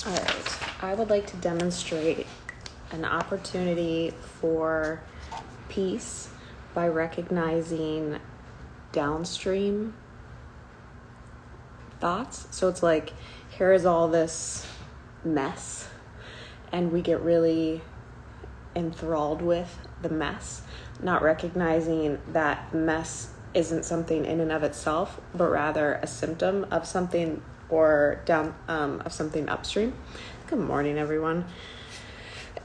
All right, I would like to demonstrate an opportunity for peace by recognizing downstream thoughts. So it's like, here is all this mess, and we get really enthralled with the mess, not recognizing that mess isn't something in and of itself, but rather a symptom of something or of something upstream. Good morning, everyone.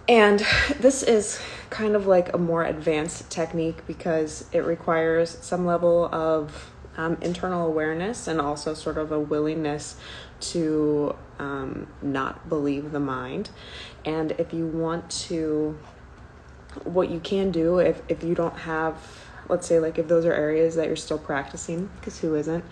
And this is kind of like a more advanced technique because it requires some level of internal awareness and also sort of a willingness to not believe the mind. And if you want to, what you can do if you don't have, let's say like if those are areas that you're still practicing, because who isn't,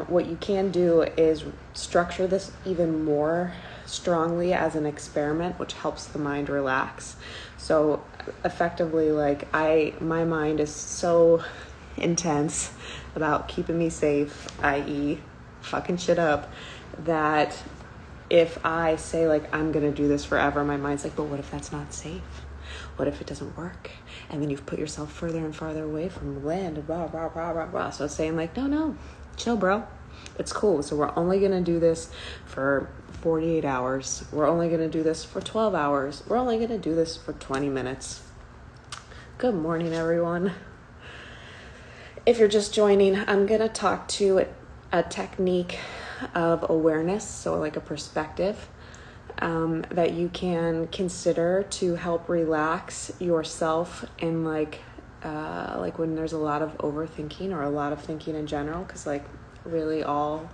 what you can do is structure this even more strongly as an experiment, which helps the mind relax. So effectively, like my mind is so intense about keeping me safe, i.e. fucking shit up, that if I say like, I'm going to do this forever, my mind's like, but what if that's not safe? What if it doesn't work? And then you've put yourself further and farther away from land, blah, blah, blah, blah, blah. So it's saying like, no, chill, bro. It's cool. So we're only going to do this for 48 hours. We're only going to do this for 12 hours. We're only going to do this for 20 minutes. Good morning, everyone. If you're just joining, I'm going to talk to a technique of awareness, so like a perspective that you can consider to help relax yourself in like when there's a lot of overthinking or a lot of thinking in general, because like really all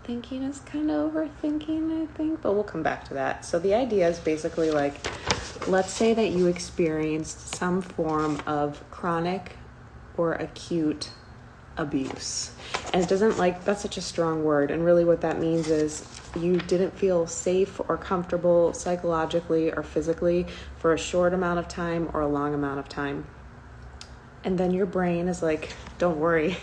thinking is kind of overthinking, I think, but we'll come back to that. So the idea is basically like, let's say that you experienced some form of chronic or acute abuse. And it doesn't, like, that's such a strong word. And really what that means is you didn't feel safe or comfortable psychologically or physically for a short amount of time or a long amount of time. And then your brain is like, don't worry,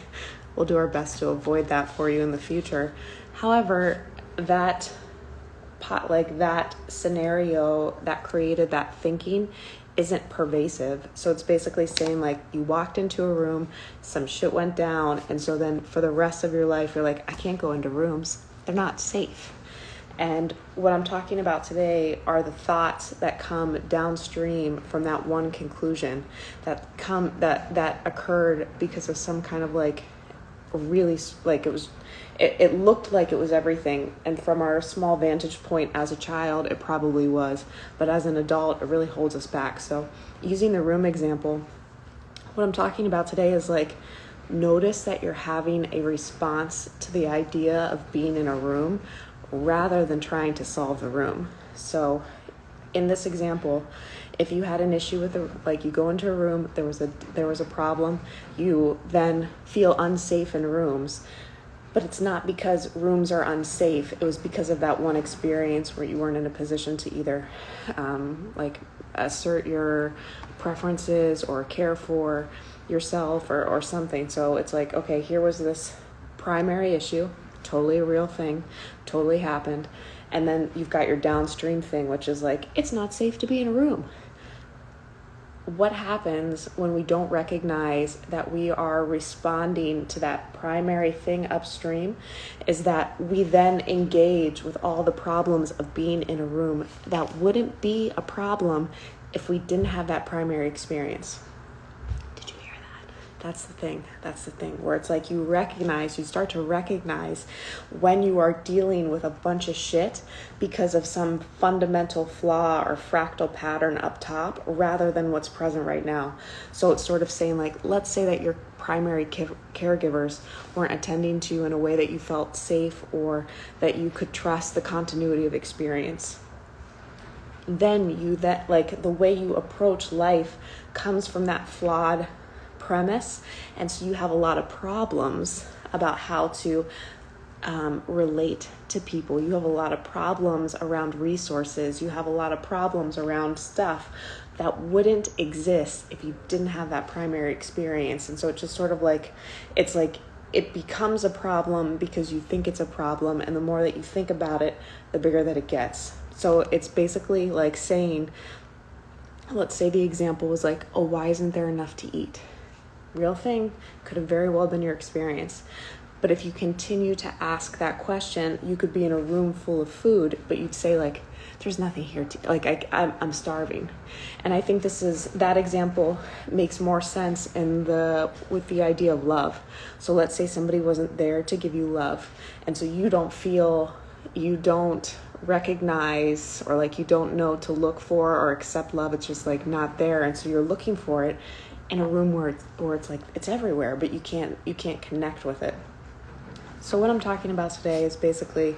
we'll do our best to avoid that for you in the future. However, that scenario that created that thinking isn't pervasive. So it's basically saying like you walked into a room, some shit went down, and so then for the rest of your life, you're like, I can't go into rooms. They're not safe. And what I'm talking about today are the thoughts that come downstream from that one conclusion that occurred because of some kind of like really like it looked like it was everything, and from our small vantage point as a child it probably was, but as an adult it really holds us back. So using the room example, what I'm talking about today is like, notice that you're having a response to the idea of being in a room rather than trying to solve the room. So in this example, if you had an issue with you go into a room, there was a problem, you then feel unsafe in rooms, but it's not because rooms are unsafe. It was because of that one experience where you weren't in a position to either assert your preferences or care for yourself or something. So it's like, okay, here was this primary issue, totally a real thing, totally happened. And then you've got your downstream thing, which is like, it's not safe to be in a room. What happens when we don't recognize that we are responding to that primary thing upstream is that we then engage with all the problems of being in a room that wouldn't be a problem if we didn't have that primary experience. Did you hear that? That's the thing where it's like you start to recognize when you are dealing with a bunch of shit because of some fundamental flaw or fractal pattern up top rather than what's present right now. So it's sort of saying like, let's say that your primary caregivers weren't attending to you in a way that you felt safe or that you could trust the continuity of experience. Then the way you approach life comes from that flawed premise, and so you have a lot of problems about how to relate to people. You have a lot of problems around resources. You have a lot of problems around stuff that wouldn't exist if you didn't have that primary experience. And so it's just sort of like, it's like it becomes a problem because you think it's a problem, and the more that you think about it, the bigger that it gets. So it's basically like saying, let's say the example was like, oh, why isn't there enough to eat? Real thing, could have very well been your experience. But if you continue to ask that question, you could be in a room full of food, but you'd say like, there's nothing here to, like, I'm starving. And I think that example makes more sense with the idea of love. So let's say somebody wasn't there to give you love. And so you don't recognize, or like you don't know to look for or accept love. It's just like not there. And so you're looking for it in a room where it's like, it's everywhere, but you can't connect with it. So what I'm talking about today is basically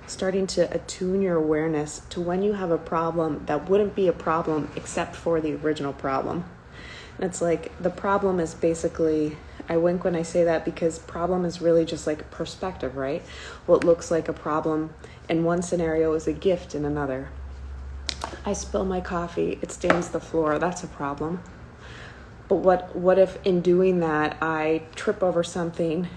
starting to attune your awareness to when you have a problem that wouldn't be a problem except for the original problem. And it's like the problem is basically, I wink when I say that because problem is really just like perspective, right? What looks like a problem in one scenario is a gift in another. I spill my coffee, it stains the floor, that's a problem. But what if in doing that I trip over something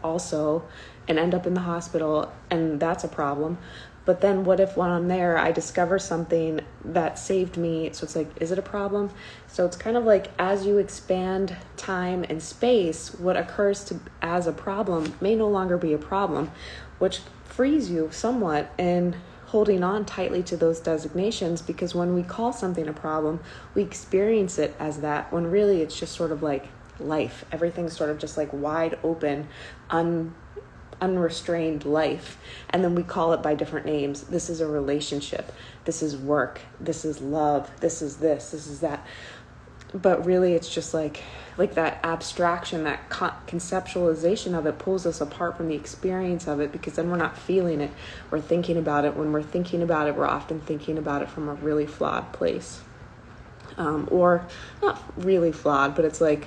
also and end up in the hospital, and that's a problem? But then what if when I'm there I discover something that saved me? So it's like, is it a problem? So it's kind of like as you expand time and space, what occurs as a problem may no longer be a problem, which frees you somewhat in holding on tightly to those designations, because when we call something a problem, we experience it as that, when really it's just sort of like life. Everything's sort of just like wide open, unrestrained life. And then we call it by different names. This is a relationship. This is work. This is love. This is this. This is that. But really it's just like that abstraction, that conceptualization of it pulls us apart from the experience of it, because then we're not feeling it. We're thinking about it. When we're thinking about it, we're often thinking about it from a really flawed place. Or not really flawed, but it's like,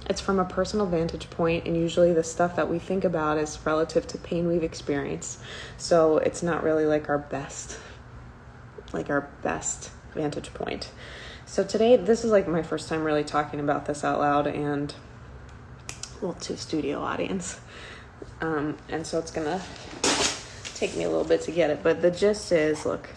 it's from a personal vantage point, and usually the stuff that we think about is relative to pain we've experienced. So it's not really like our best vantage point. So today, this is like my first time really talking about this out loud, and to a studio audience. And so it's gonna take me a little bit to get it. But the gist is, look,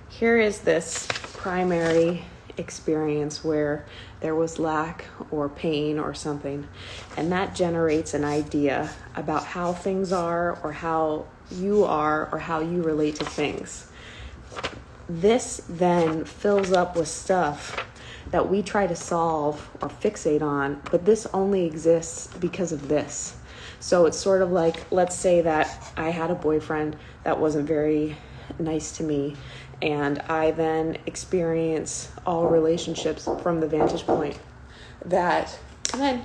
here is this primary experience where there was lack or pain or something, and that generates an idea about how things are, or how you are, or how you relate to things. This then fills up with stuff that we try to solve or fixate on, but this only exists because of this. So it's sort of like, let's say that I had a boyfriend that wasn't very nice to me, and I then experience all relationships from the vantage point that, come in,